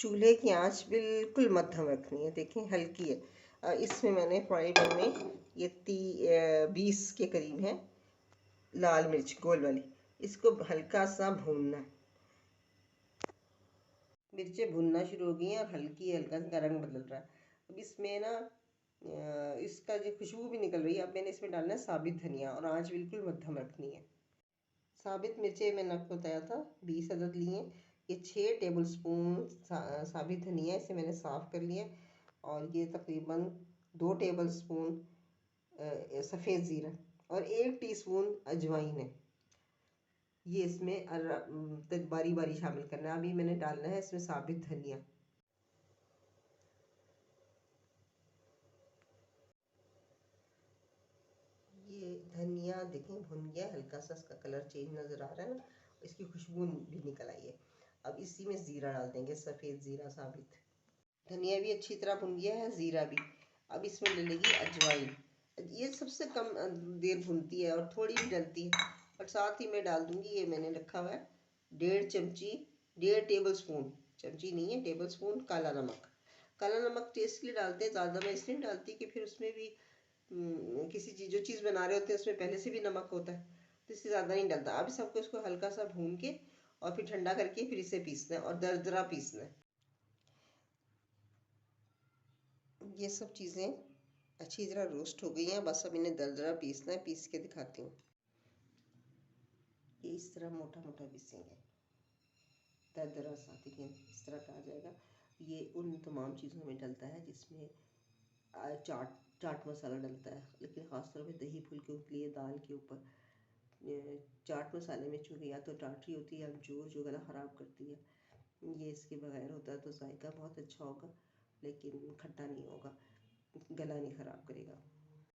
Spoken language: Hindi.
चूल्हे की आंच बिल्कुल मध्यम रखनी है। देखें हल्की है। इसमें मैंने फ्राई पैन में ये 20 के करीब है लाल मिर्च गोल वाली, इसको हल्का सा भूनना है। मिर्चें भुनना शुरू हो गई हैं और हल्का सा रंग बदल रहा है। अब इसमें ना इसका जो खुशबू भी निकल रही है। अब मैंने इसमें डालना है साबित धनिया और आंच बिल्कुल मध्यम रखनी है। साबित मिर्चें मैंने आपको बताया था 20 अदद लिए। ये 6 टेबल स्पून साबित धनिया, इसे मैंने साफ़ कर लिया। और ये तकरीबन 2 टेबल स्पून सफ़ेद ज़ीरा और 1 टीस्पून अजवाइन है। ये इसमें बारी बारी शामिल करना है। अभी मैंने डालना है इसमें साबित धनिया। ये धनिया देखें भुन गया, हल्का सा इसका कलर चेंज नज़र आ रहा है ना, इसकी खुशबू भी निकल आई है। अब इसी में ज़ीरा डाल देंगे, सफ़ेद ज़ीरा साबित। धनिया भी अच्छी तरह भुन गया है, ज़ीरा भी। अब इसमें डलेगी अजवाइन। ये सबसे कम देर भुनती है और थोड़ी भी डलती है। और साथ ही मैं डाल दूंगी, ये मैंने रखा हुआ है 1.5 टेबल स्पून, चमची नहीं है टेबल स्पून, काला नमक। काला नमक टेस्ट के लिए डालते हैं, ज़्यादा मैं इसलिए डालती कि फिर उसमें भी किसी चीज़ जो चीज़ बना रहे होते हैं उसमें पहले से भी नमक होता है, तो इससे ज़्यादा नहीं डलता। अब सबको इसको हल्का सा भून के और फिर ठंडा करके फिर इसे पीसना है और दरदरा पीसना है। ये सब चीज़ें अच्छी तरह रोस्ट हो गई हैं। बस अब इन्हें दरदरा पीसना है, पीस के दिखाती हूँ। ये इस तरह मोटा मोटा पीसेंगे, दरदरा सा, देखिए इस तरह का आ जाएगा। ये उन तमाम चीज़ों में डलता है जिसमें चाट मसाला डलता है, लेकिन ख़ास तौर पे दही फुल्के के लिए दाल के ऊपर चाट मसाले में चूँकि या तो टाटरी होती है या अमचूर जो गला ख़राब करती है, ये इसके बगैर होता है तो जायका बहुत अच्छा होगा, लेकिन खट्टा नहीं होगा, गला नहीं ख़राब करेगा।